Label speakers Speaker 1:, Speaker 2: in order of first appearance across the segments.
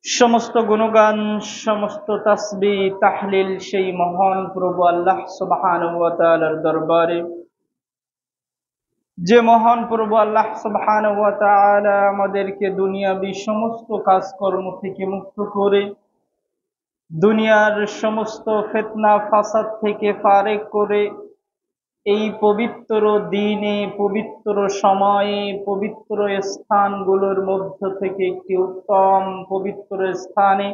Speaker 1: সমস্ত গুণগান, সমস্ত তাসবিহ তাহলিল সেই মহান প্রভু আল্লাহ সুবহানাহু ওয়া তাআলার দরবারে, যে মহান প্রভু আল্লাহ সুবহানাহু ওয়া তাআলা আমাদেরকে দুনিয়াবী সমস্ত কাজকর্ম থেকে মুক্ত করে দুনিয়ার সমস্ত ফিতনা ফাসাদ থেকে ফারেক করে এই পবিত্র দিনে, পবিত্র সময়ে, পবিত্র স্থানগুলোর মধ্য থেকে একটি উত্তম পবিত্র স্থানে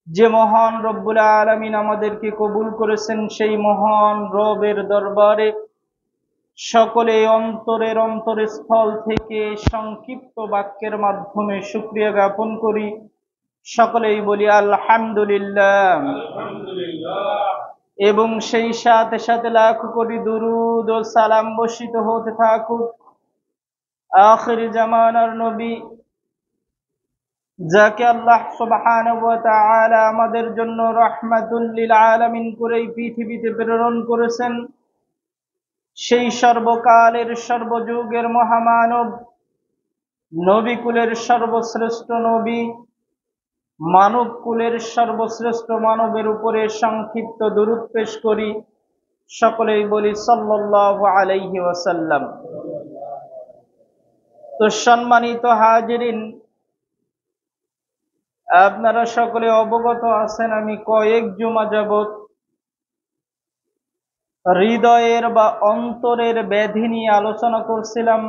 Speaker 1: যে মহান রব্বুল আলামিন আমাদেরকে কবুল করেছেন, সেই মহান রবের দরবারে সকলে অন্তরের অন্তরস্থল থেকে সংক্ষিপ্ত বাক্যের মাধ্যমে শুকরিয়া জ্ঞাপন করি। সকলেই বলি আলহামদুলিল্লাহ। এবং সেই সাথে সাথে লাখ কোটি দুরূদ ও সালাম বর্ষিত হতে থাকুক আখির জামানার নবী, যাকে আল্লাহ সুবহানাহু ওয়া তাআলা আমাদের জন্য রাহমাতুল লিল আলামিন করে এই পৃথিবীতে প্রেরণ করেছেন, সেই সর্বকালের সর্বযুগের মহামানব, নবী কুলের সর্বশ্রেষ্ঠ নবী, মানব কুলের সর্বশ্রেষ্ঠ মানবের উপরে সংক্ষিপ্ত দুরূদ পেশ করি। সকলেই বলি সাল্লাল্লাহু আলাইহি ওয়াসাল্লাম। তো সম্মানিত হাজিরিন, আপনারা সকলে অবগত আছেন, আমি কয়েক জুমা যাবত হৃদয়ের বা অন্তরের ব্যাধি নিয়ে আলোচনা করছিলাম।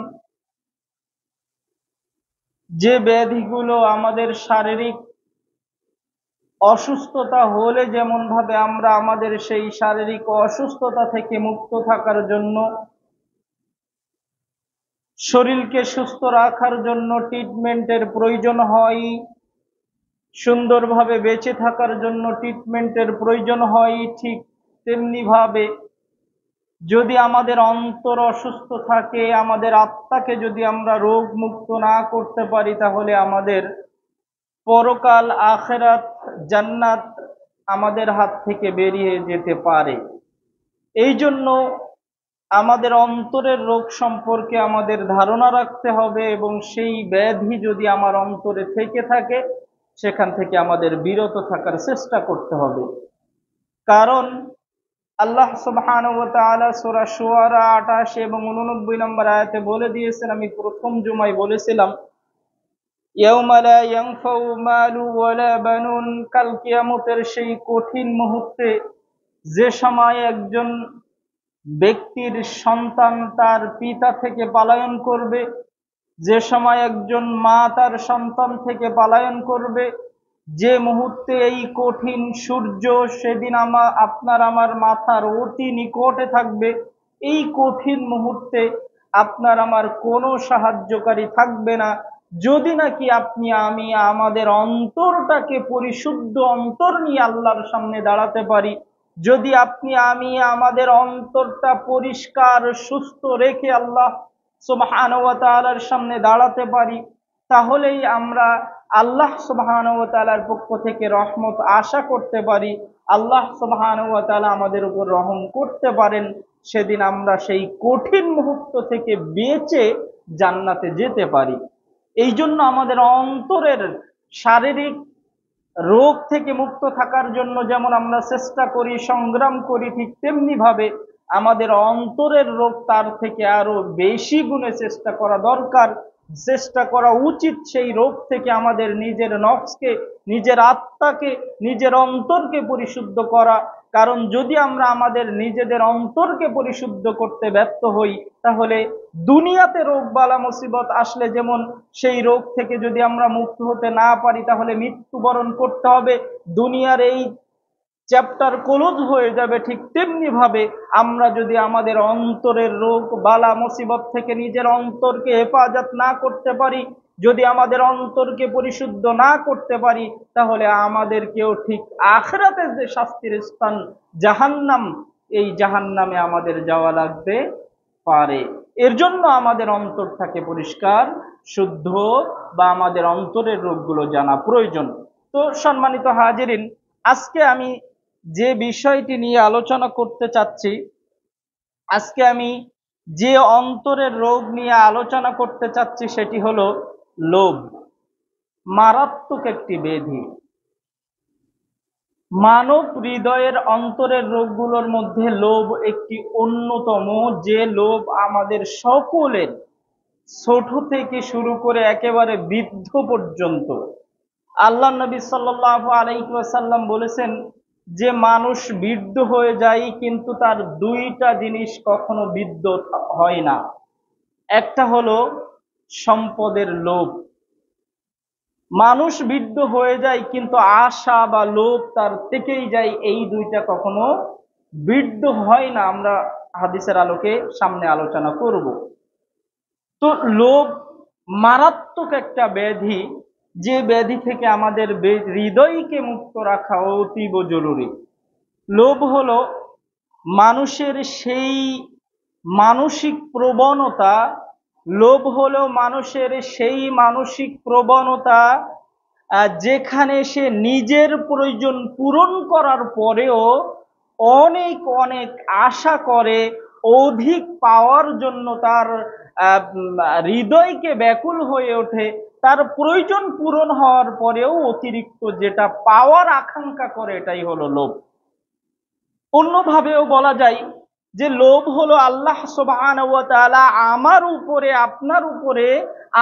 Speaker 1: যে ব্যাধিগুলো আমাদের শারীরিক অসুস্থতা হলে যেমন ভাবে আমরা আমাদের সেই শারীরিক অসুস্থতা থেকে মুক্ত থাকার জন্য, শরীরকে সুস্থ রাখার জন্য ট্রিটমেন্টের প্রয়োজন হয়, সুন্দরভাবে বেঁচে থাকার জন্য ট্রিটমেন্টের প্রয়োজন হয়, ঠিক তেমনি ভাবে যদি আমাদের অন্তর অসুস্থ থাকে, আমাদের আত্মাকে যদি আমরা রোগ মুক্ত না করতে পারি, তাহলে আমাদের পরকাল আখিরাত জান্নাত আমাদের হাত থেকে বেরিয়ে যেতে পারে। এই জন্য আমাদের অন্তরের রোগ সম্পর্কে আমাদের ধারণা রাখতে হবে, এবং সেই ব্যাধি যদি আমার অন্তরে থেকে থাকে সেখান থেকে আমাদের বিরত থাকার চেষ্টা করতে হবে। কারণ আল্লাহ সুবহানাহু ওয়া তাআলা সূরা শুআরা ৮৮ এবং ৮৯ নম্বর আয়াতে বলে দিয়েছেন, আমি প্রথম জুমায় বলেছিলাম, ইয়াউমা লা ইয়ানফাউ মালু ওয়ালা বানুন, কাল কিয়ামতের সেই কঠিন মুহূর্তে, যে সময় একজন ব্যক্তির সন্তান তার পিতা থেকে পলায়ন করবে, যে সময় একজন মা তার সন্তান থেকে পলায়ন করবে, যে মুহূর্তে এই কঠিন সূর্য সেদিন আপনার আমার মাথার অতি নিকটে থাকবে, এই কঠিন মুহূর্তে আপনার আমার কোনো সাহায্যকারী থাকবে না, যদি নাকি আপনি আমি আমাদের অন্তরটাকে পরিশুদ্ধ অন্তর নিয়ে আল্লাহর সামনে দাঁড়াতে পারি। যদি আপনি আমি আমাদের অন্তরটা পরিষ্কার সুস্থ রেখে আল্লাহ সুবহানাহু ওয়া তাআলার সামনে দাঁড়াতে পারি, তাহলেই আমরা আল্লাহ সুবহানাহু ওয়া তাআলার পক্ষ থেকে রহমত আশা করতে পারি। আল্লাহ সুবহানাহু ওয়া তাআলা আমাদের উপর রহম করতে পারেন, সেদিন আমরা সেই কঠিন মুহূর্ত থেকে বেঁচে জান্নাতে যেতে পারি। এই জন্য আমাদের অন্তরের শারীরিক রোগ থেকে মুক্ত থাকার জন্য যেমন আমরা চেষ্টা করি, সংগ্রাম করি, ঠিক তেমনি ভাবে আমাদের অন্তরের রোগ তার থেকে আরো বেশি গুণে চেষ্টা করা দরকার, চেষ্টা করা উচিত সেই রোগ থেকে আমাদের নিজের নফসকে, নিজের আত্মাকে, নিজের অন্তরকে পরিশুদ্ধ করা। কারণ যদি আমরা আমাদের নিজেদের অন্তরকে পরিশুদ্ধ করতে ব্যর্থ হই, তাহলে দুনিয়াতে রোগ বালা মুসিবত আসলে যেমন সেই রোগ থেকে যদি আমরা মুক্ত হতে না পারি, তাহলে মৃত্যুবরণ করতে হবে, দুনিয়ার এই চ্যাপ্টার ক্লোজ হয়ে যাবে। ঠিক তেমনি ভাবে আমরা যদি আমাদের অন্তরের রোগ বালা মুসিবত থেকে নিজের অন্তরকে হেফাজত না করতে পারি, যদি আমাদের অন্তরকে পরিশুদ্ধ না করতে পারি, তাহলে আমাদেরকেও ঠিক আখিরাতের যে শাস্তির স্থান জাহান্নাম, এই জাহান্নামে আমাদের যাওয়া লাগতে পারে। এর জন্য আমাদের অন্তরটাকে পরিষ্কার শুদ্ধ বা আমাদের অন্তরের রোগগুলো জানা প্রয়োজন। তো সম্মানিত হাজিরিন, আজকে আমি যে বিষয়টি নিয়ে আলোচনা করতে চাচ্ছি, আজকে আমি যে অন্তরের রোগ নিয়ে আলোচনা করতে চাচ্ছি সেটি হলো লোভ। মারাত্মক একটি ব্যাধি। মানব হৃদয়ের অন্তরের রোগগুলোর মধ্যে লোভ একটি অন্যতম, যে লোভ আমাদের সকলের, ছোট থেকে শুরু করে একেবারে বৃদ্ধ পর্যন্ত। আল্লাহ নবী সাল্লাল্লাহু আলাইহি ওয়াসাল্লাম বলেছেন যে মানুষ বৃদ্ধ হয়ে যায়, কিন্তু তার দুইটা জিনিস কখনো বৃদ্ধ হয় না। একটা হলো সম্পদের লোভ। মানুষ বৃদ্ধ হয়ে যায় কিন্তু আশা বা লোভ তার থেকেই যায়, এই দুইটা কখনো বৃদ্ধ হয় না। আমরা হাদিসের আলোকে সামনে আলোচনা করব। তো লোভ মারাত্মক একটা ব্যাধি, যে ব্যাধি থেকে আমাদের হৃদয়কে মুক্ত রাখা অতীব জরুরি। লোভ হলো মানুষের সেই মানসিক প্রবণতা, লোভ হলো মানুষের সেই মানসিক প্রবণতা যেখানে সে নিজের প্রয়োজন পূরণ করার পরেও অনেক অনেক আশা করে, অধিক পাওয়ার জন্য তার হৃদয়কে ব্যাকুল হয়ে ওঠে। তার প্রয়োজন পূরণ হওয়ার পরেও অতিরিক্ত যেটা পাওয়ার আকাঙ্ক্ষা করে, এটাই হলো লোভ। অন্যভাবেও বলা যায় যে লোভ হলো আল্লাহ সুবহানাহু ওয়া তাআলা আমার উপরে, আপনার উপরে,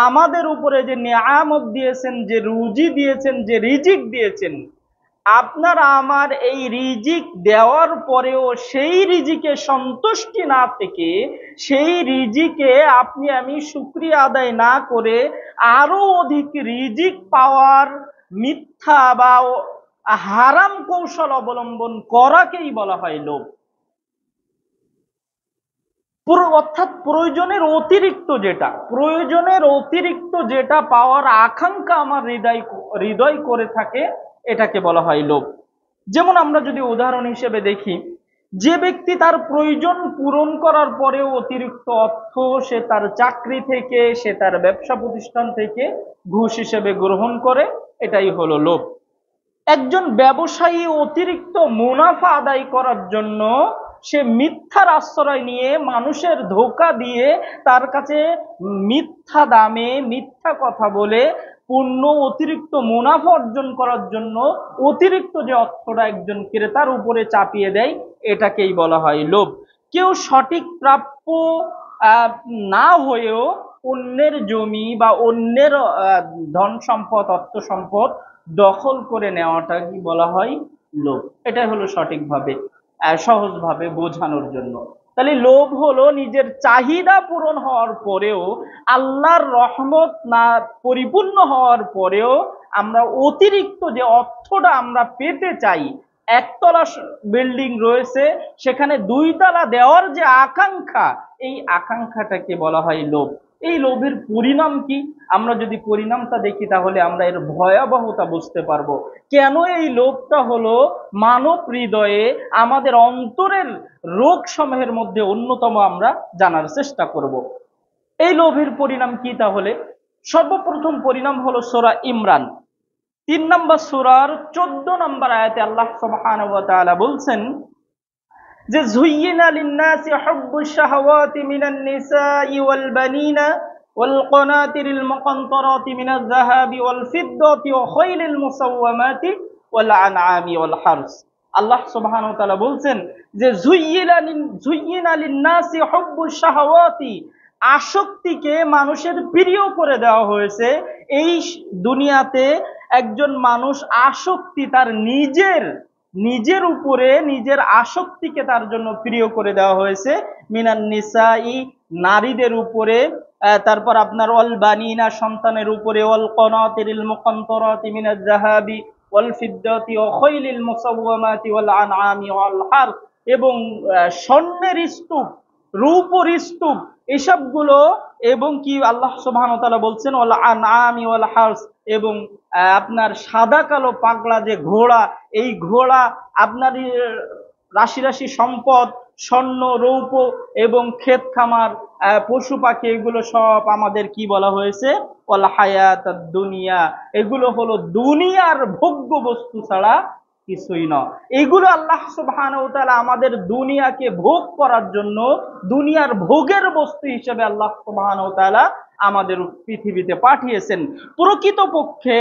Speaker 1: আমাদের উপরে যে নিয়ামত দিয়েছেন, যে রুজি দিয়েছেন, যে রিজিক দিয়েছেন, আপনার আমার এই রিজিক দেওয়ার পরেও সেই রিজিকে সন্তুষ্টি না থেকে, সেই রিজিকে আপনি আমি শুকরিয়া আদায় না করে আরো অধিক রিজিক পাওয়ার মিথ্যা বা হারাম কৌশল অবলম্বন করাকেই বলা হয় লোভ। অর্থাৎ প্রয়োজনের অতিরিক্ত যেটা পাওয়ার আকাঙ্ক্ষা আমার হৃদয় করে থাকে, এটাকে বলা হয় লোভ। যেমন আমরা যদি উদাহরণ হিসেবে দেখি, যে ব্যক্তি তার প্রয়োজন পূরণ করার পরেও অতিরিক্ত অর্থ সে তার চাকরি থেকে, সে তার ব্যবসা প্রতিষ্ঠান থেকে ঘুষ হিসেবে গ্রহণ করে, এটাই হলো লোভ। একজন ব্যবসায়ী অতিরিক্ত মুনাফা আদায় করার জন্য সে মিথ্যার আশ্রয় নিয়ে, মানুষের ধোঁকা দিয়ে, তার কাছে মিথ্যা দামে মিথ্যা কথা বলে পণ্য অতিরিক্ত মুনাফা অর্জন করার জন্য অতিরিক্ত যে অর্থটা একজন ক্রেতার উপরে চাপিয়ে দেয়, এটাকেই বলা হয় লোভ। কেউ সঠিক প্রাপ্য না হয়েও অন্যের জমি বা অন্যের ধন সম্পদ, অর্থ সম্পদ দখল করে নেওয়াটা কি বলা হয় লোভ। এটাই হলো সঠিকভাবে সহজভাবে বোঝানোর জন্য। তাহলে লোভ হলো নিজের চাহিদা পূরণ হওয়ার পরেও, আল্লাহর রহমত না পরিপূর্ণ হওয়ার পরেও আমরা অতিরিক্ত যে অর্থটা আমরা পেতে চাই, একতলা বিল্ডিং রয়েছে, সেখানে দুইতলা দেওয়ার যে আকাঙ্ক্ষা, এই আকাঙ্ক্ষাটাকে বলা হয় লোভ। এই লোভের পরিণাম কি? আমরা যদি পরিণামটা দেখি তাহলে আমরা এর ভয়াবহতা বুঝতে পারবো। কেন এই লোভটা হলো মানব হৃদয়ে, আমাদের অন্তরের রোগ সমূহের মধ্যে অন্যতম, আমরা জানার চেষ্টা করব। এই লোভের পরিণাম কি? তাহলে সর্বপ্রথম পরিণাম হলো সূরা ইমরান 3 নম্বর সূরার 14 নম্বর আয়াতে আল্লাহ সুবহানাহু ওয়া তাআলা বলছেন যে যুয়িনা লিন-নাসি হুব্বুশ শাহাওয়াতি মিনান নিসাই ওয়াল বানিনা ওয়াল কানাতিরিল মুকানতারাতি মিনাজ যাহাবি ওয়াল ফিদ্দাতি ওয়া খাইলিল মুসাওয়ামাতি ওয়াল আনআমি ওয়াল হারস। আল্লাহ সুবহানাহু ওয়া তাআলা বলছেন যে যুয়িনা লিন-নাসি হুব্বুশ শাহাওয়াতি, আসক্তিকে মানুষের প্রিয় করে দেওয়া হয়েছে। এই দুনিয়াতে একজন মানুষ আসক্তি, তার নিজের উপরে, নিজের আসক্তিকে তার জন্য প্রিয় করে দেওয়া হয়েছে। মিনান নিসাই, নারীদের উপরে, তারপর আপনার ওয়াল বানিনা, সন্তানের উপরে, ওয়াল কানাতিরিল মুকানতারাতি মিনাজ যাহাবি ওয়াল ফিদ্দাতি ওয়া খাইলিল মুসাওয়ামাতি ওয়াল আনআমি ওয়াল হারস, এবং স্বর্ণের স্তূপ, রূপোর স্তূপ, এসবগুলো, এবং কি আল্লাহ সুবহানাহু ওয়া তাআলা বলছেন ওয়াল আনআমি ওয়াল হারস, এবং আপনার সাদা কালো পাগলা যে ঘোড়া, এই ঘোড়া, আপনার রাশি রাশি সম্পদ, স্বর্ণ, রৌপ্য এবং ক্ষেত খামার, পশু পাখি, এগুলো সব আমাদের কি বলা হয়েছে? ওয়াল হায়াতুদ দুনিয়া। এগুলো হলো দুনিয়ার ভোগ্য বস্তু ছাড়া কিছুই না। এগুলো আল্লাহ সুবহানাহু ওয়া তাআলা আমাদের দুনিয়াকে ভোগ করার জন্য, দুনিয়ার ভোগের বস্তু হিসেবে আল্লাহ সুবহানাহু ওয়া তাআলা আমাদের পৃথিবীতে পাঠিয়েছেন। প্রকৃতপক্ষে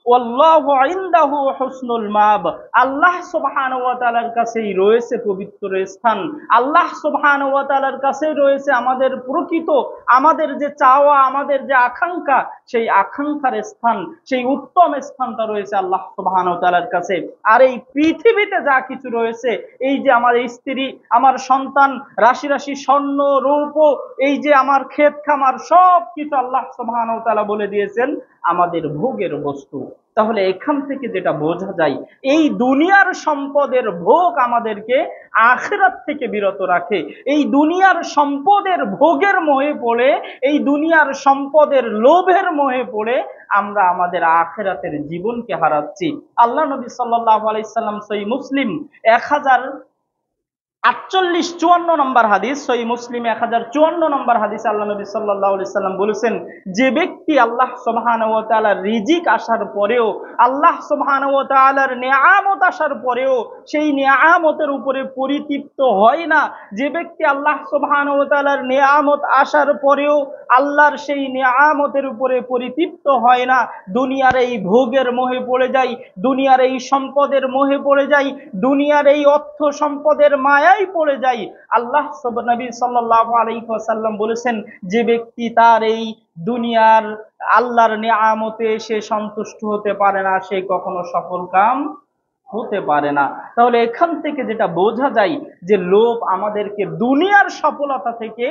Speaker 1: ওয়াল্লাহু ইনদাহু হুসনুল মাব, আল্লাহ সুবহানাহু ওয়া তাআলার কাছেই রয়েছে পবিত্র স্থান। আল্লাহ সুবহানাহু ওয়া তাআলার কাছেই রয়েছে আমাদের প্রকৃত, আমাদের যে চাওয়া, আমাদের যে আকাঙ্ক্ষা, সেই আকাঙ্ক্ষার স্থান, সেই উত্তম স্থানটা রয়েছে আল্লাহ সুবহানাহু ওয়া তাআলার কাছে। আর এই পৃথিবীতে যা কিছু রয়েছে, এই যে আমার স্ত্রী, আমার সন্তান, রাশি রাশি স্বর্ণ রৌপ্য, এই যে আমার ক্ষেত খামার, সব কিছু আল্লাহ সুবহানাহু ওয়া তাআলা বলে দিয়েছেন আমাদের ভোগের বস্তু। তাহলে এখান থেকে যেটা বোঝা যায়, এই দুনিয়ার সম্পদের ভোগ আমাদেরকে আখিরাত থেকে বিরত রাখে। এই দুনিয়ার সম্পদের ভোগের মোহে পড়ে, এই দুনিয়ার সম্পদের লোভের মোহে পড়ে আমরা আমাদের আখিরাতের জীবনকে হারাচ্ছি। আল্লাহ নবী সাল্লাল্লাহু আলাইহি সাল্লাম সহিহ মুসলিম 1048-54 নম্বর হাদিস, সহিহ মুসলিম 1054 নম্বর হাদিসে আল্লাহ নবী সাল্লাল্লাহু আলাইহি সাল্লাম বলেছেন, যে ব্যক্তি আল্লাহ সুবহানাহু ওয়া তাআলার রিজিক আসার পরেও, আল্লাহ সুবহানাহু ওয়া তাআলার নিয়ামত আসার পরেও সেই নিয়ামতের উপরে পরিতৃপ্ত হয় না, যে ব্যক্তি আল্লাহ সুবহানাহু ওয়া তাআলার নিয়ামত আসার পরেও আল্লাহর সেই নিয়ামতের উপরে পরিতৃপ্ত হয় না, দুনিয়ার এই ভোগের মোহে পড়ে যায়, দুনিয়ার এই সম্পদের মোহে পড়ে যায়, দুনিয়ার এই অর্থ সম্পদের মায়ায় পড়ে যায়, আল্লাহ নবী সাল্লাল্লাহু আলাইহি ওয়াসাল্লাম বলেছেন, যে ব্যক্তি তার এই দুনিয়ার আল্লাহর নিয়ামতে সে সন্তুষ্ট হতে পারে না, সে কখনো সফল কাম হতে পারে না। তাহলে এখান থেকে যেটা বোঝা যায় যে লোভ আমাদেরকে দুনিয়ার সফলতা থেকে,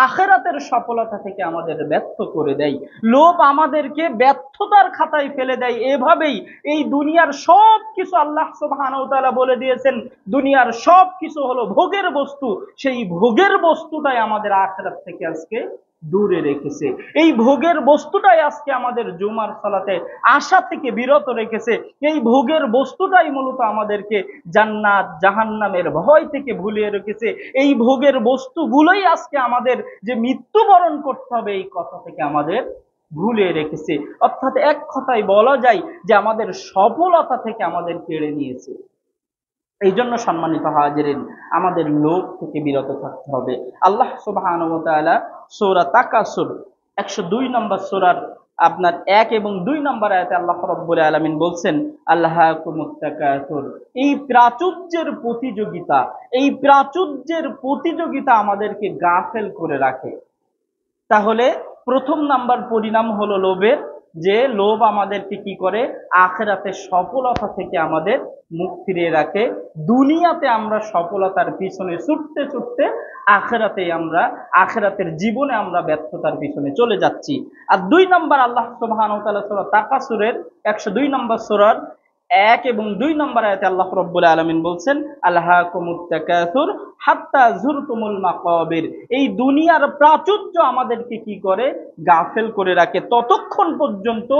Speaker 1: আখিরাতের সফলতা থেকে আমাদের ব্যর্থ করে দেয়। লোভ আমাদেরকে ব্যর্থতার খাতায় ফেলে দেয়। এভাবেই এই দুনিয়ার সব কিছু আল্লাহ সুবহানাহু ওয়া তাআলা বলে দিয়েছেন, দুনিয়ার সব কিছু হলো ভোগের বস্তু, সেই ভোগের বস্তুটাই আমাদের আখিরাত থেকে আজকে দূরে রেখেছে। এই ভোগের বস্তুটাই আজকে আমাদের জুমার সালাতে আশা থেকে বিরত রেখেছে। এই ভোগের বস্তুটাই মূলত আমাদেরকে জান্নাত জাহান্নামের ভয় থেকে ভুলিয়ে রেখেছে। এই ভোগের বস্তুগুলোই আজকে আমাদের যে মৃত্যুবরণ করতে হবে এই কথা থেকে আমাদের ভুলিয়ে রেখেছে। অর্থাৎ এক কথায় বলা যায় যে আমাদের সফলতা থেকে আমাদের কেড়ে নিয়েছে। এই জন্য সম্মানিত হাজিরিন, আমাদের লোভ থেকে বিরত থাকতে হবে। আল্লাহ সুবহানাহু ওয়া তাআলা সূরা তাকাসুর 102 নম্বর সূরার আপনার 1 এবং 2 নম্বর আয়াতে আল্লাহ রাব্বুল আলামিন বলছেন, আল্লাহাকুমুত তাকাসুর, এই প্রাচুর্যের প্রতিযোগিতা, এই প্রাচুর্যের প্রতিযোগিতা আমাদেরকে গাফেল করে রাখে। তাহলে প্রথম নাম্বার পরিণাম হলো লোভের, যে লোভ আমাদেরকে কি করে, আখিরাতের সফলতা থেকে আমাদের মুখ ফিরিয়ে রাখে। দুনিয়াতে আমরা সফলতার পিছনে ছুটতে ছুটতে আখিরাতের জীবনে আমরা ব্যর্থতার পিছনে চলে যাচ্ছি। আর 2 নম্বর আল্লাহ সুবহানাহু ওয়া তাআলা সূরা তাকাসুরের 102 নম্বর সূরার 1 এবং 2 নম্বর আয়াতে আল্লাহ রাব্বুল আলামিন বলছেন, আল্লাহাকুমুত তাকাসুর হাত্তা যুরতুমুল মাকাবির, এই দুনিয়ার প্রাচুর্য আমাদেরকে কি করে, গাফেল করে রাখে ততক্ষণ পর্যন্ত,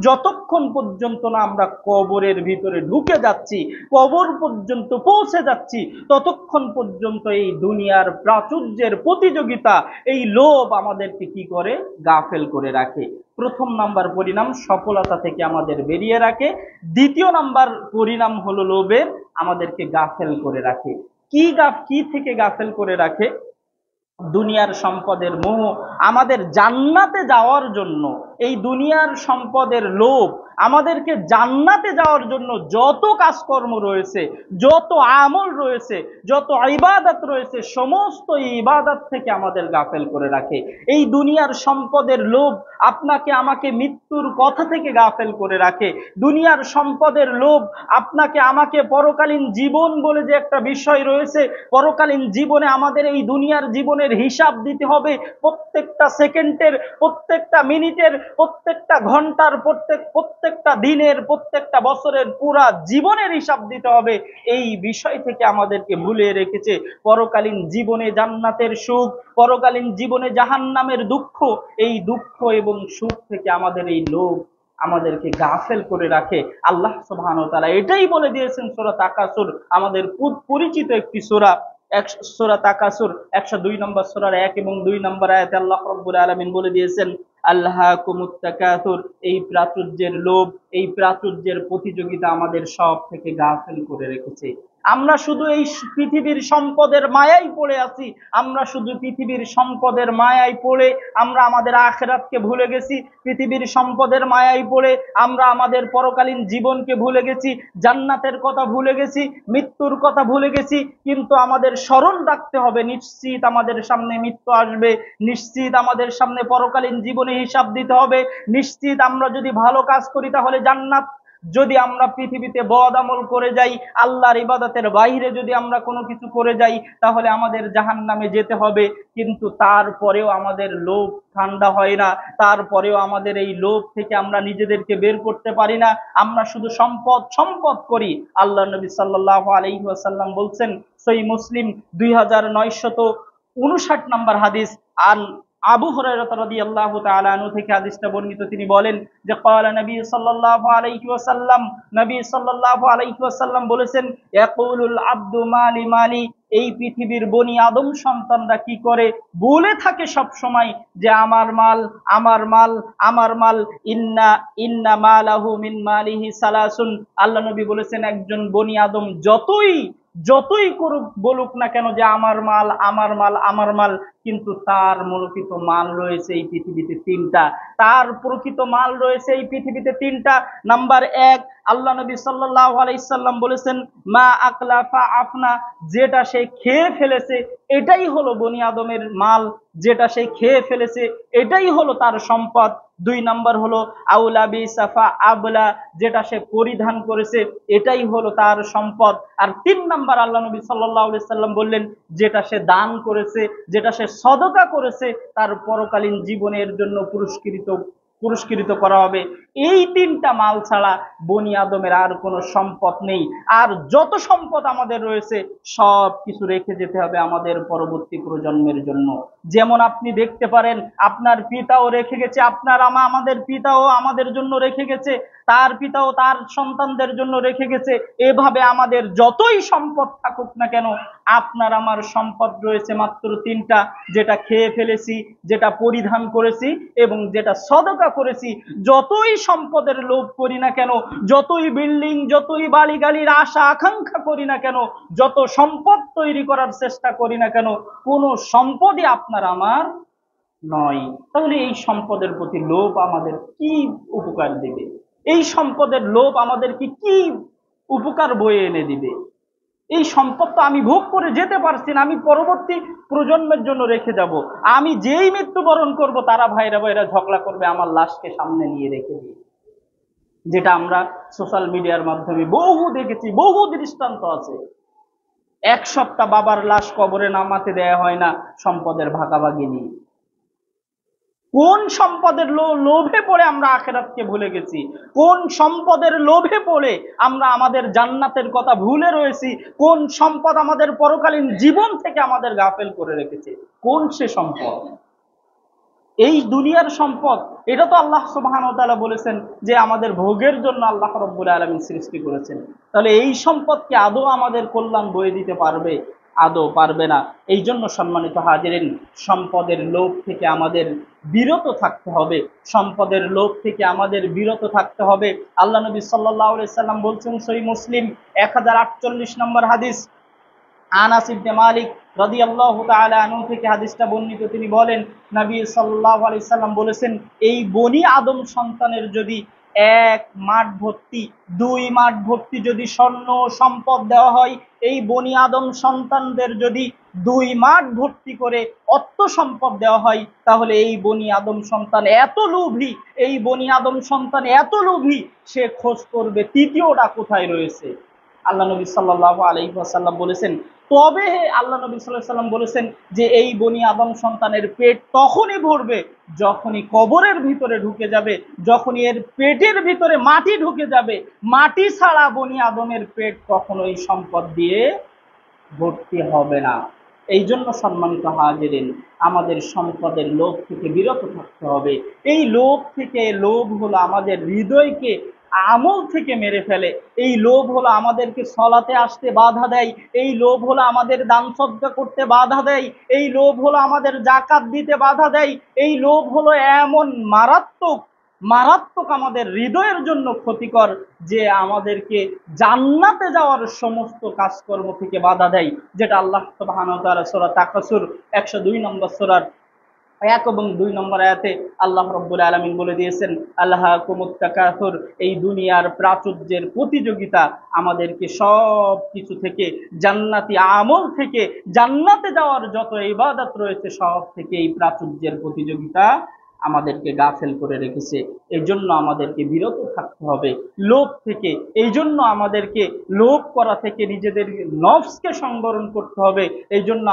Speaker 1: যতক্ষণ পর্যন্ত না আমরা কবরের ভিতরে ঢুকে যাচ্ছি, কবর পর্যন্ত পৌঁছে যাচ্ছি, ততক্ষণ পর্যন্ত এই দুনিয়ার প্রাচুর্যের প্রতিযোগিতা, এই লোভ আমাদেরকে কি করে, গাফেল করে রাখে। প্রথম নাম্বার পরিণাম সফলতা থেকে আমাদের বেরিয়ে রাখে। দ্বিতীয় নাম্বার পরিণাম হলো লোভের, আমাদেরকে গাফেল করে রাখে। কি থেকে গাফেল করে রাখে? দুনিয়ার সম্পদের মোহ। আমাদের জান্নাতে যাওয়ার জন্য এই দুনিয়ার সম্পদের লোভ আমাদেরকে জান্নাতে যাওয়ার জন্য যত কাজকর্ম রয়েছে, যত আমল রয়েছে, যত ইবাদত রয়েছে, সমস্ত ইবাদত থেকে আমাদের গাফেল করে রাখে। এই দুনিয়ার সম্পদের লোভ আপনাকে আমাকে মৃত্যুর কথা থেকে গাফেল করে রাখে। দুনিয়ার সম্পদের লোভ আপনাকে আমাকে পরকালীন জীবন বলে যে একটা বিষয় রয়েছে, পরকালীন জীবনে আমাদের এই দুনিয়ার জীবনের হিসাব দিতে হবে, প্রত্যেকটা সেকেন্ডের, প্রত্যেকটা মিনিটের, প্রত্যেকটা ঘন্টার, প্রত্যেকটা দিনের, প্রত্যেকটা বছরের, পুরা জীবনের হিসাব দিতে হবে। এই বিষয় থেকে আমাদেরকে ভুলিয়ে রেখেছে পরকালীন জীবনে জান্নাতের সুখ, পরকালীন জীবনে জাহান্নামের দুঃখ। এই দুঃখ এবং সুখ থেকে আমাদের এই লোভ আমাদেরকে গাফেল করে রাখে। আল্লাহ সুবহানাহু ওয়া তাআলা এটাই বলে দিয়েছেন সূরা তাকাসুর, আমাদের পরিচিত একটি সূরা, সূরা তাকাসুর 102 নম্বর সূরার 1 এবং 2 নম্বর আয়াতে আল্লাহ রাব্বুল আলামিন বলে দিয়েছেন, আল্লাহাকুমুত তাকাসুর, এই প্রাচুর্যের লোভ, এই প্রাচুর্যের প্রতিযোগিতা আমাদের সব থেকে গাফেল করে রেখেছে। আমরা শুধু এই পৃথিবীর সম্পদের মায়ায় পড়ে আছি। আমরা শুধু পৃথিবীর সম্পদের মায়ায় পড়ে আমরা আমাদের আখিরাতকে ভুলে গেছি। পৃথিবীর সম্পদের মায়ায় পড়ে আমরা আমাদের পরকালীন জীবনকে ভুলে গেছি, জান্নাতের কথা ভুলে গেছি, মৃত্যুর কথা ভুলে গেছি। কিন্তু আমাদের স্মরণ রাখতে হবে, নিশ্চিত আমাদের সামনে মৃত্যু আসবে, নিশ্চিত আমাদের সামনে পরকালীন জীবনে হিসাব দিতে হবে, নিশ্চিত আমরা যদি ভালো কাজ করি তাহলে জান্নাত, যদি আমরা পৃথিবীতে বদ আমল করে যাই, আল্লাহর ইবাদতের বাইরে যদি আমরা কোনো কিছু করে যাই, তাহলে আমাদের জাহান্নামে যেতে হবে। কিন্তু তারপরেও আমাদের লোভ ঠান্ডা হয় না, তারপরেও আমাদের এই লোভ থেকে আমরা নিজেদেরকে বের করতে পারি না। আমরা শুধু সম্পদ সম্পদ করি। আল্লাহ নবী সাল্লাল্লাহু আলাইহি ওয়াসাল্লাম বলছেন, সহিহ মুসলিম 2959 নম্বর হাদিস, আন আবু হুরায়রা রাদিয়াল্লাহু তাআলা আনহু থেকে হাদিসটা বর্ণিত। তিনি বলেন যে ক্বালা নবী সাল্লাল্লাহু আলাইহি ওয়াসাল্লাম, নবী সাল্লাল্লাহু আলাইহি ওয়াসাল্লাম বলেছেন, ইয়াকুলুল আবদু মালি মালি, এই পৃথিবীর বনি আদম সন্তানরা কি করে, বলে থাকে সব সময় যে আমার মাল, আমার মাল, আমার মাল। ইন্না ইন্না মালাহু মিন মালিহি সালাসুন, আল্লাহ নবী বলেছেন একজন বনি আদম যতই যতই করুক, বলুক না কেন যে আমার মাল, আমার মাল, আমার মাল, কিন্তু তার প্রকৃত মাল রয়েছে এই পৃথিবীতে তিনটা। তার প্রকৃত মাল রয়েছে এই পৃথিবীতে তিনটা। নাম্বার এক, আল্লাহ নবী সাল্লাল্লাহু আলাইহি সাল্লাম বলেছেন, মা আকলা ফা আফনা, যেটা সে খেয়ে ফেলেছে এটাই হলো বনি আদমের মাল, যেটা সে খেয়ে ফেলেছে এটাই হলো তার সম্পদ। দুই নাম্বার হলো আউলা বি সাফা আবলা, যেটা সে পরিধান করেছে এটাই হলো তার সম্পদ। আর তিন নাম্বার আল্লাহ নবী সাল্লাল্লাহু আলাইহি সাল্লাম বললেন, যেটা সে দান করেছে, যেটা সে সদকা করেছে, তার পরকালীন জীবনের জন্য পুরস্কৃত করা হবে। এই তিনটা মাল ছাড়া বনি আদমের আর কোনো সম্পদ নেই। আর যত সম্পদ আমাদের রয়েছে সব কিছু রেখে যেতে হবে আমাদের পরবর্তী প্রজন্মের জন্য। যেমন আপনি দেখতে পারেন আপনার পিতাও রেখে গেছে, আমাদের পিতাও আমাদের জন্য রেখে গেছে, তার পিতাও তার সন্তানদের জন্য রেখে গেছে। এভাবে আমাদের যতই সম্পদ থাকুক না কেন, আপনার আমার সম্পদ রয়েছে মাত্র তিনটা, যেটা খেয়ে ফেলেছি, যেটা পরিধান করেছি এবং যেটা সদকা করেছি। যতই সম্পদের লোভ করি না কেন, যতই বিল্ডিং, যতই বাড়ি গাড়ির আশা আকাঙ্ক্ষা করি না কেন, যত সম্পদ তৈরি করার চেষ্টা করি না কেন, কোন সম্পদই আপনার আমার নয়। তাহলে এই সম্পদের প্রতি লোভ আমাদের কি উপকার দেবে? এই সম্পদের লোভ আমাদেরকে কি উপকার বয়ে এনে দিবে? এই সম্পদ তো আমি ভোগ করে যেতে পারছি না, আমি পরবর্তী প্রজন্মের জন্য রেখে যাব। আমি যেই মৃত্যুবরণ করব তারা ভাইরা ভাইরা ঝগড়া করবে আমার লাশকে সামনে নিয়ে রেখে দিয়ে, যেটা আমরা সোশ্যাল মিডিয়ার মাধ্যমে বহু দেখেছি, বহু দৃষ্টান্ত আছে। এক সপ্তাহ বাবার লাশ কবরে নামাতে দেয়া হয় না সম্পদের ভাগাভাগি নিয়ে। কোন সম্পদের লোভে পড়ে আমরা আখিরাতকে ভুলে গেছি? কোন সম্পদের লোভে পড়ে আমরা আমাদের জান্নাতের কথা ভুলে রয়েছি? কোন সম্পদ আমাদের পরকালীন জীবন থেকে আমাদের গাফেল করে রেখেছে? কোন সে সম্পদ? এই দুনিয়ার সম্পদ, এটা তো আল্লাহ সুবহানাহু ওয়া তাআলা বলেছেন যে আমাদের ভোগের জন্য আল্লাহ রাব্বুল আলামিন সৃষ্টি করেছেন। তাহলে এই সম্পদকে আদৌ আমাদের কল্যাণ বয়ে দিতে পারবে? আদৌ পারবে না। এই জন্য সম্মানিত হাজিরিন, সম্পদের লোভ থেকে আমাদের বিরত থাকতে হবে, সম্পদের লোভ থেকে আমাদের বিরত থাকতে হবে। আল্লাহ নবী সাল্লাল্লাহু আলাইহি সাল্লাম বলছেন, সহিহ মুসলিম 1048 নম্বর হাদিস, আনাস ইবনে মালিক রাদিয়াল্লাহু তাআলা আনহু থেকে হাদিসটা বর্ণিত। তিনি বলেন, নবী সাল্লাল্লাহু আলাইহি সাল্লাম বলেছেন, এই বনি আদম সন্তানের যদি এক মাঠ ভর্তি, দুই মাঠ ভর্তি যদি স্বর্ণ সম্পদ দেওয়া হয়, এই বনি আদম সন্তানদের যদি দুই মাঠ ভর্তি করে অর্থ সম্পদ দেওয়া হয়, তাহলে এই বনি আদম সন্তান এত লোভী, এই বনি আদম সন্তান এত লোভী, সে খোঁজ করবে তৃতীয়টা কোথায় রয়েছে। আল্লাহ নবী সাল্লাল্লাহু আলাইহি ওয়াসাল্লাম বলেছেন, তবে আল্লাহ নবী সাল্লাল্লাহু আলাইহি ওয়াসাল্লাম বলেছেন যে এই বনি আদম সন্তানের পেট তখনই ভরবে যখনই কবরের ভিতরে ঢুকে যাবে, যখনই এর পেটের ভিতরে মাটি ঢুকে যাবে। মাটি ছাড়া বনি আদমের পেট কখনোই সম্পদ দিয়ে ভর্তি হবে না। এই জন্য সম্মানিত হাজিরিন, আমাদের সম্পদের লোভ থেকে বিরত থাকতে হবে। এই লোভ থেকে, লোভ হলো আমাদের হৃদয়কে আমল থেকে মেরে ফেলে। এই লোভ হলো আমাদেরকে সলাতে আসতে বাধা দেয়, এই লোভ হলো আমাদের দান সদকা করতে বাধা দেয়, এই লোভ হলো আমাদের যাকাত দিতে বাধা দেয়, এই লোভ হলো এমন মারাত্মক মারাত্মক আমাদের হৃদয়ের জন্য ক্ষতিকর যে আমাদেরকে জান্নাতে যাওয়ার সমস্ত কাজকর্ম থেকে বাধা দেয়, যেটা আল্লাহ সুবহানাহু ওয়া তাআলা সূরা তাকাসুর 102 নম্বর সূরার 1 এবং 2 নম্বর আয়াতে আল্লাহ রাব্বুল আলামিন বলে দিয়েছেন, আল্লাহাকুমুত তাকাসুর, এই দুনিয়ার প্রাচুর্যের প্রতিযোগিতা আমাদেরকে সব কিছু থেকে, জান্নাতি আমল থেকে, জান্নাতে যাওয়ার যত ইবাদত রয়েছে সব থেকে এই প্রাচুর্যের প্রতিযোগিতা আমাদেরকে গাফেল করে রেখেছে। এই জন্য আমাদেরকে বিরত থাকতে হবে লোভ থেকে, এই জন্য আমাদেরকে লোভ করা থেকে নিজেদের নফসকে সংবরণ করতে হবে। এই জন্য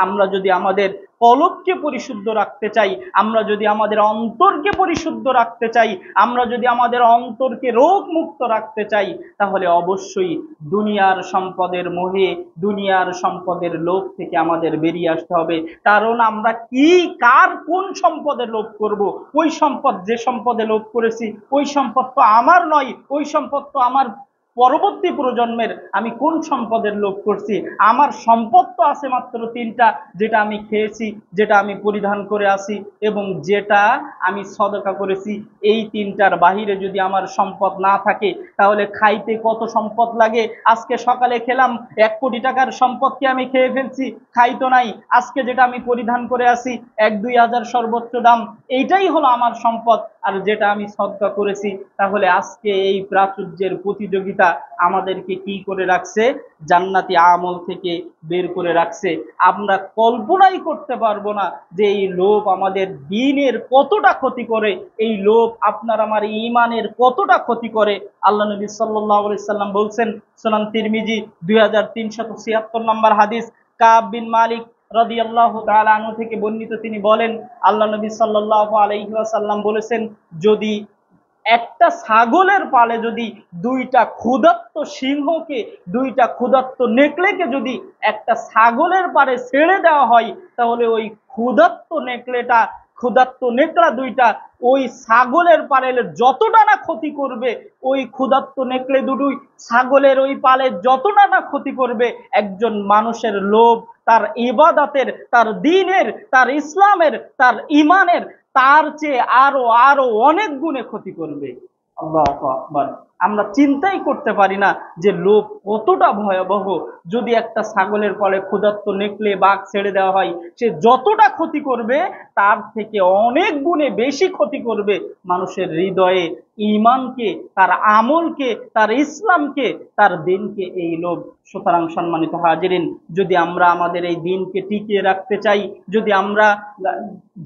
Speaker 1: আমরা যদি আমাদের কলবকে পরিশুদ্ধ রাখতে চাই, আমরা যদি আমাদের অন্তরকে পরিশুদ্ধ রাখতে চাই, আমরা যদি আমাদের অন্তরকে রোগ মুক্ত রাখতে চাই, তাহলে অবশ্যই দুনিয়ার সম্পদের মোহে, দুনিয়ার সম্পদের লোভ থেকে আমাদের বেরিয়ে আসতে হবে। কারণ আমরা কার কোন সম্পদের লোভ করব? ওই সম্পদ, যে সম্পদে লোভ করেছি ওই সম্পদ তো আমার নয়, ওই সম্পদ তো আমার পরবর্তী প্রজন্মের। আমি কোন সম্পদের লোভ করছি? আমার সম্পদ তো আছে মাত্র 3টা, যেটা আমি খেয়েছি, যেটা আমি পরিধান করে আসি এবং যেটা আমি সদকা করেছি। এই 3টার বাহিরে যদি আমার সম্পদ না থাকে, তাহলে খাইতে কত সম্পদ লাগে। আজকে সকালে খেলাম 1 কোটি টাকার সম্পদ কি আমি খেয়ে ফেলছি? খাই তো নাই। আজকে যেটা আমি পরিধান করে আসি 1-2 হাজার সর্বোচ্চ দাম, এইটাই হলো আমার সম্পদ। আর যেটা আমি সদকা করেছি, তাহলে আজকে এই প্রাচুর্যের প্রতিযোগিতা আমাদেরকে কি করে রাখছে? জান্নাতি আমল থেকে বের করে রাখছে। আমরা কল্পনাই করতে পারবো না যে এই লোভ আমাদের দ্বীনের কতটা ক্ষতি করে, এই লোভ আপনার আমার ঈমানের কতটা ক্ষতি করে। আল্লাহ নবী সাল্লাল্লাহু আলাইহি সাল্লাম বলছেন, সুনান তিরমিজি 2376 নম্বর হাদিস, কাব বিন মালিক রাদিয়াল্লাহু তাআলা আনহু থেকে বর্ণিত, তিনি বলেন, আল্লাহ নবী সাল্লাল্লাহু আলাইহি ওয়াসাল্লাম বলেছেন, যদি একটা ছাগলের পালে যদি 2টা ক্ষুধার্ত সিংহকে, 2টা ক্ষুধার্ত নেকড়েকে যদি একটা ছাগলের পারে ছেড়ে দেওয়া হয়, তাহলে ওই ক্ষুধার্ত নেকড়া 2টা ওই ছাগলের পালের যতটা না ক্ষতি করবে, ওই ক্ষুধার্ত নেকড়ে দুটোই ছাগলের ওই পালে যতটা না ক্ষতি করবে, একজন মানুষের লোভ তার ইবাদতের, তার দ্বীনের, তার ইসলামের, তার ঈমানের, তার চেয়ে আরো আরো অনেক গুণে ক্ষতি করবে। আল্লাহু আকবার। আমরা চিন্তাই করতে পারি না যে লোভ কতটা ভয়াবহ। যদি একটা ছাগলের পালে ক্ষুধার্ত নেকড়ে বাঘ ছেড়ে দেওয়া হয়, সে যতটা ক্ষতি করবে তার থেকে অনেক গুণে বেশি ক্ষতি করবে মানুষের হৃদয়ে ঈমানকে, তার আমলকে, তার ইসলামকে, তার দ্বীনকে, এই লোভ। সুতরাং সম্মানিত হাজিরিন, যদি আমরা আমাদের এই দ্বীনকে টিকিয়ে রাখতে চাই, যদি আমরা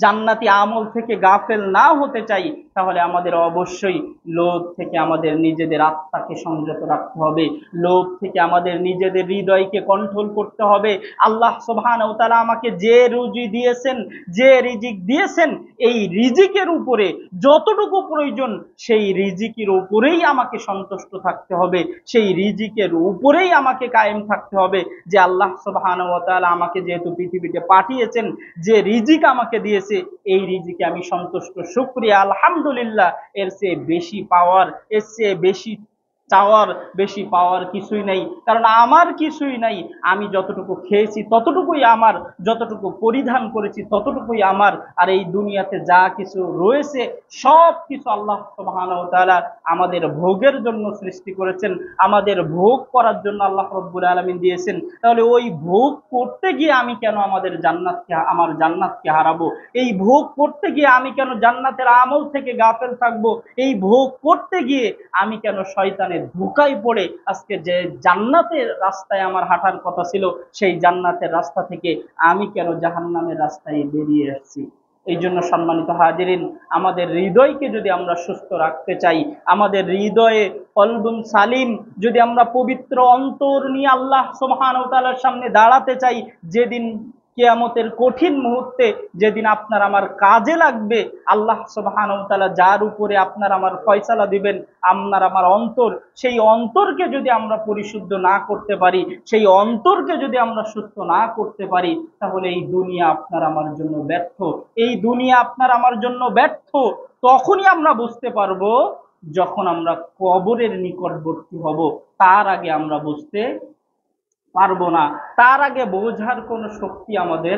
Speaker 1: জান্নাতি আমল থেকে গাফেল না হতে চাই, তাহলে আমাদের অবশ্যই লোভ থেকে আমাদের নিজেদের আত্মাকে সংযত রাখতে হবে, লোভ থেকে আমাদের নিজেদের হৃদয়কে কন্ট্রোল করতে হবে। আল্লাহ সুবহানাহু ওয়া তাআলা আমাকে যে রুজি দিয়েছেন, যে রিজিক দিয়েছেন, এই রিজিকের উপরে যতটুকু প্রয়োজন সেই রিজিকের উপরেই আমাকে সন্তুষ্ট থাকতে হবে, সেই রিজিকের উপরেই আমাকে কায়েম থাকতে হবে। যে আল্লাহ সুবহানাহু ওয়া তাআলা আমাকে যেহেতু পৃথিবীতে পাঠিয়েছেন, যে রিজিক আমাকে দিয়েছে, এই রিজিকে আমি সন্তুষ্ট, শুকরিয়া, আলহামদুলিল্লাহ। এর চেয়ে বেশি পাওয়ার, এর চেয়ে বেশি চাওয়ার, বেশি পাওয়ার কিছুই নেই। কারণ আমার কিছুই নাই। আমি যতটুকু খেয়েছি ততটুকুই আমার, যতটুকু পরিধান করেছি ততটুকুই আমার। আর এই দুনিয়াতে যা কিছু রয়েছে সব কিছু আল্লাহ সুবহানাহু ওয়া তাআলা আমাদের ভোগের জন্য সৃষ্টি করেছেন, আমাদের ভোগ করার জন্য আল্লাহ রাব্বুল আলামিন দিয়েছেন। তাহলে ওই ভোগ করতে গিয়ে আমি কেন আমার জান্নাতকে হারাবো? এই ভোগ করতে গিয়ে আমি কেন জান্নাতের আমল থেকে গাফেল থাকবো? এই ভোগ করতে গিয়ে আমি কেন শয়তানের ধোঁকায় পড়ে আজকে যে জান্নাতের রাস্তায় আমার হাঁটার কথা ছিল, সেই জান্নাতের রাস্তা থেকে আমি কেন জাহান্নামের রাস্তায় বেরিয়ে আসছি? এই জন্য সম্মানিত হাজিরিন, আমাদের হৃদয়কে যদি আমরা সুস্থ রাখতে চাই, আমাদের হৃদয়ে কলবুন সালিম, যদি আমরা পবিত্র অন্তর নিয়ে আল্লাহ সুবহানাহু ওয়া তাআলার সামনে দাঁড়াতে চাই, যেদিন কিয়ামতের কঠিন মুহূর্তে, যেদিন আপনার আমার কাজে লাগবে, আল্লাহ সুবহানাহু ওয়া তাআলা যার উপরে আপনার আমার ফয়সালা দিবেন, আপনার আমার অন্তর, সেই অন্তরকে যদি আমরা পরিশুদ্ধ না করতে পারি, সেই অন্তরকে যদি আমরা সুস্থ না করতে পারি, তাহলে এই দুনিয়া আপনার আমার জন্য ব্যর্থ। এই দুনিয়া আপনার আমার জন্য ব্যর্থ। তখনই আমরা বুঝতে পারবো যখন আমরা কবরের নিকটবর্তী হব, তার আগে আমরা বুঝতে পারবো না, তার আগে বোঝার কোনো শক্তি আমাদের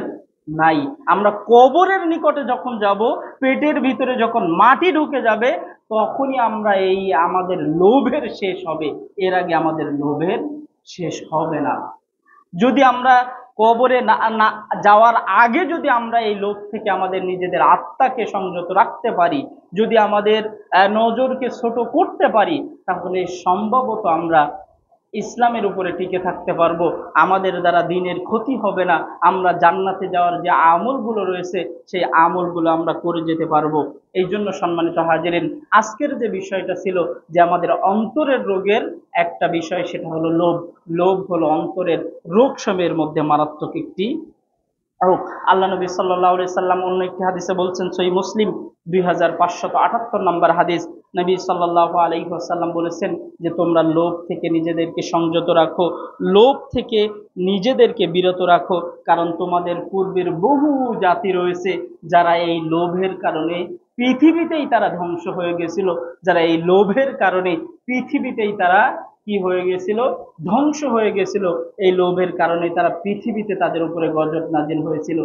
Speaker 1: নাই। আমরা কবরের নিকটে যখন যাব, পেটের ভিতরে যখন মাটি ঢুকে যাবে, তখনই আমরা এই আমাদের লোভের শেষ হবে, এর আগে আমাদের লোভের শেষ হবে না। যদি আমরা কবরে না না যাওয়ার আগে যদি আমরা এই লোভ থেকে আমাদের নিজেদের আত্মাকে সংযত রাখতে পারি, যদি আমাদের নজরকে ছোট করতে পারি, তাহলে সম্ভবত আমরা ইসলামের উপরে টিকে থাকতে পারবো, আমাদের দ্বারা দিনের ক্ষতি হবে না, আমরা জান্নাতে যাওয়ার যে আমলগুলো রয়েছে সেই আমলগুলো আমরা করে যেতে পারবো। এই জন্য সম্মানিত হাজিরিন, আজকের যে বিষয়টা ছিল যে আমাদের অন্তরের রোগের একটা বিষয়, সেটা হলো লোভ। লোভ হলো অন্তরের রোগ সমূহের মধ্যে মারাত্মক একটি রোগ। আল্লাহ নবী সাল্লাল্লাহু আলাইহি সাল্লাম অন্য একটি হাদিসে বলছেন, সহিহ মুসলিম 2578 নম্বর হাদিস, নবী সাল্লাল্লাহু আলাইহি ওয়াসাল্লাম বলেছেন যে তোমরা লোভ থেকে নিজেদেরকে সংযত রাখো, লোভ থেকে নিজেদেরকে বিরত রাখো, কারণ তোমাদের পূর্বের বহু জাতি রয়েছে যারা এই লোভের কারণে পৃথিবীতেই তারা ধ্বংস হয়ে গেছিল, যারা এই লোভের কারণে পৃথিবীতেই তারা কি হয়ে গেছিল, ধ্বংস হয়ে গেছিল। এই লোভের কারণে তারা পৃথিবীতে তাদের উপরে গজব নাজিল হয়েছিল।